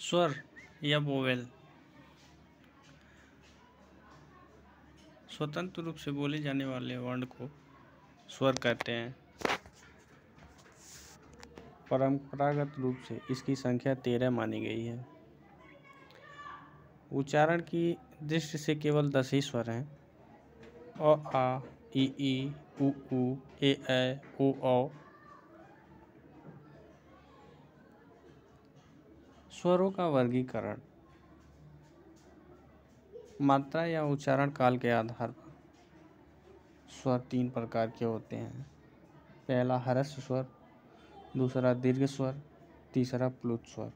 स्वर या वोवेल स्वतंत्र रूप से बोले जाने वाले वर्ण को स्वर कहते हैं। परंपरागत रूप से इसकी संख्या 13 मानी गई है। उच्चारण की दृष्टि से केवल 10 ही स्वर हैं। अ, आ, ई, उ, ए, ओ, औ। स्वरों का वर्गीकरण मात्रा या उच्चारण काल के आधार पर स्वर 3 प्रकार के होते हैं। पहला ह्रस्व स्वर, दूसरा दीर्घ स्वर, तीसरा प्लुत स्वर।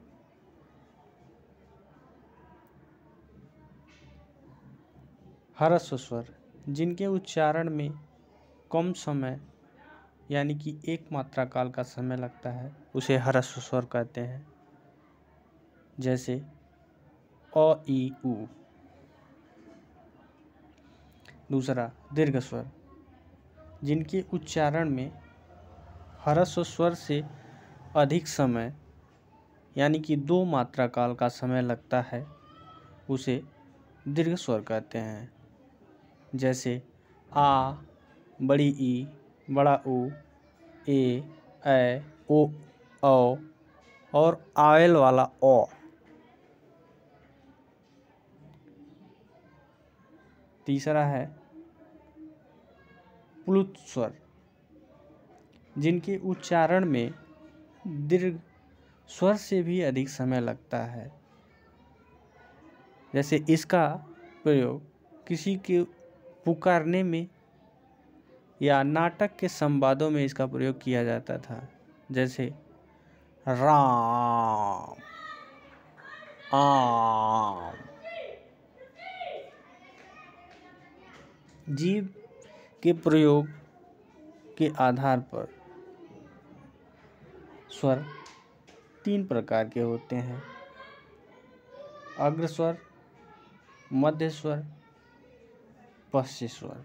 ह्रस्व स्वर जिनके उच्चारण में कम समय यानी कि एक मात्रा काल का समय लगता है उसे ह्रस्व स्वर कहते हैं। जैसे अ, ई, उ। दूसरा दीर्घ स्वर जिनके उच्चारण में ह्रस्व स्वर से अधिक समय यानी कि 2 मात्रा काल का समय लगता है उसे दीर्घ स्वर कहते हैं। जैसे आ, बड़ी ई, बड़ा ऊ, ए, ओ, औ और आवेल वाला ओ। तीसरा है प्लुत स्वर जिनके उच्चारण में दीर्घ स्वर से भी अधिक समय लगता है। जैसे इसका प्रयोग किसी के पुकारने में या नाटक के संवादों में इसका प्रयोग किया जाता था। जैसे राम, आम। जीव के प्रयोग के आधार पर स्वर 3 प्रकार के होते हैं। अग्र स्वर, मध्य स्वर, पश्च स्वर।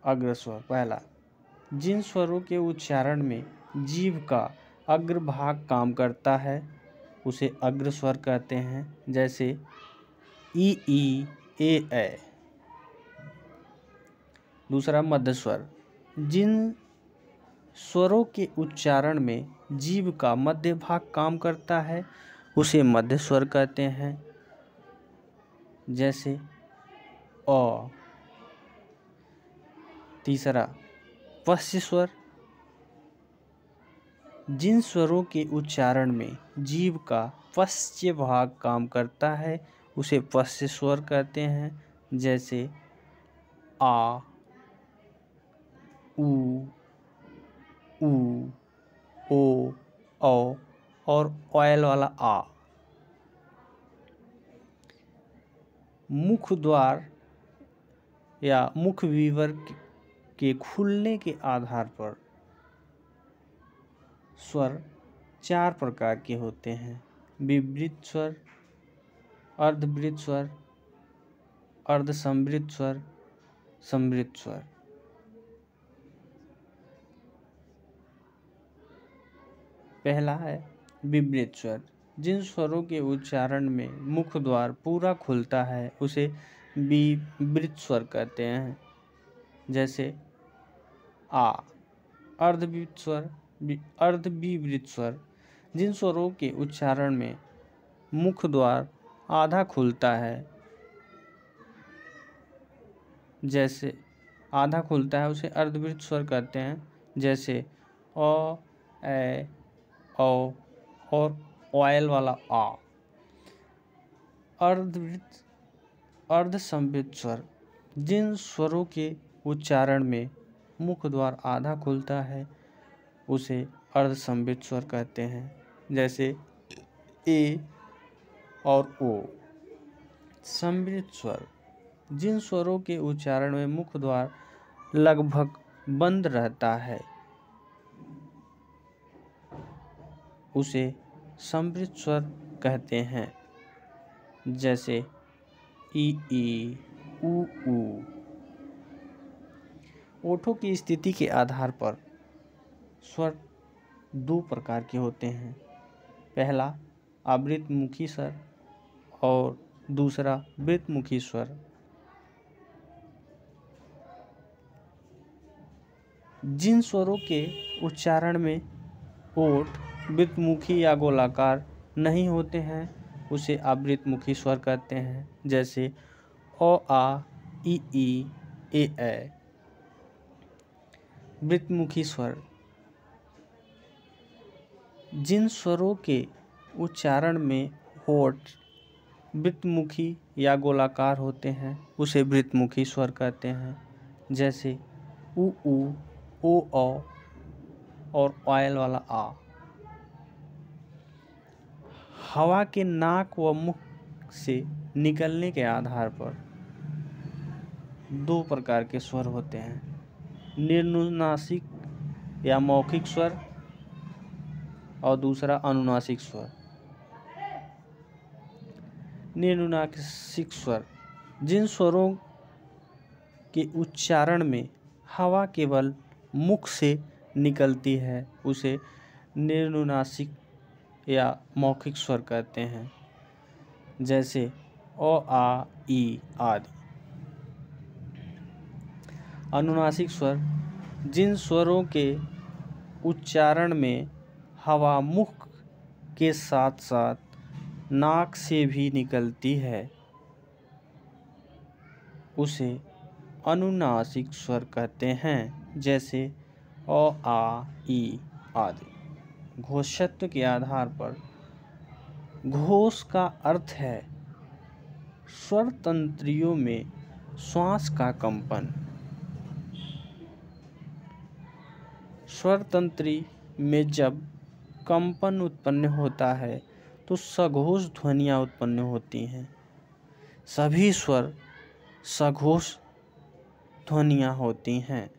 अग्र स्वर पहला, जिन स्वरों के उच्चारण में जीभ का अग्रभाग काम करता है उसे अग्र स्वर कहते हैं। जैसे ई, ए। दूसरा मध्य स्वर जिन स्वरों के उच्चारण में जीभ का मध्य भाग काम करता है उसे मध्य स्वर कहते हैं। जैसे अ। तीसरा पश्च स्वर जिन स्वरों के उच्चारण में जीभ का पश्च भाग काम करता है उसे पश्च स्वर कहते हैं। जैसे आ, उ, ओ, औ और ऑयल वाला आ। मुख द्वार या मुख विवर के खुलने के आधार पर स्वर 4 प्रकार के होते हैं। विवृत स्वर, अर्धवृत स्वर, अर्धसंवृत स्वर, संवृत स्वर। पहला है विवृत स्वर जिन स्वरों के उच्चारण में मुख द्वार पूरा खुलता है उसे विवृत स्वर कहते हैं। जैसे आ। अर्धविवृत स्वर, अर्धविवृत स्वर जिन स्वरों के उच्चारण में मुख द्वार आधा खुलता है जैसे आधा खुलता है उसे अर्धवृत स्वर कहते हैं। जैसे अ, ए, औ और ऑयल वाला आ। अर्धवृत अर्धसंवृत स्वर जिन स्वरों के उच्चारण में मुख द्वार आधा खुलता है उसे अर्धसंवृत स्वर कहते हैं। जैसे ए और ओ। संवृत स्वर जिन स्वरों के उच्चारण में मुख द्वार लगभग बंद रहता है उसे संवृत स्वर कहते हैं। जैसे ई, उ। ओठों की स्थिति के आधार पर स्वर 2 प्रकार के होते हैं। पहला आवृतमुखी स्वर और दूसरा वृत्तमुखी स्वर। जिन स्वरों के उच्चारण में ओठ वृत्तमुखी या गोलाकार नहीं होते हैं उसे आवृतमुखी स्वर कहते हैं, जैसे अ, आ, ई, ए। वृत्तमुखी स्वर। जिन स्वरों के उच्चारण में होठ वृत्तमुखी या गोलाकार होते हैं उसे वृत्तमुखी स्वर कहते हैं, जैसे उ, ओ, औ और ऑयल वाला आ। हवा के नाक व मुख से निकलने के आधार पर दो प्रकार के स्वर होते हैं, निर्नुनासिक या मौखिक स्वर और दूसरा अनुनासिक स्वर। निर्नुनासिक स्वर। जिन स्वरों के उच्चारण में हवा केवल मुख से निकलती है उसे निर्नुनासिक या मौखिक स्वर कहते हैं, जैसे अ, आ, ई आदि। अनुनासिक स्वर। जिन स्वरों के उच्चारण में हवा मुख के साथ साथ नाक से भी निकलती है उसे अनुनासिक स्वर कहते हैं, जैसे अ, आ, ई आदि। घोषत्व के आधार पर घोष का अर्थ है स्वर तंत्रियों में श्वास का कंपन। स्वर तंत्री में जब कंपन उत्पन्न होता है तो सघोष ध्वनियाँ उत्पन्न होती हैं। सभी स्वर सघोष ध्वनियाँ होती हैं।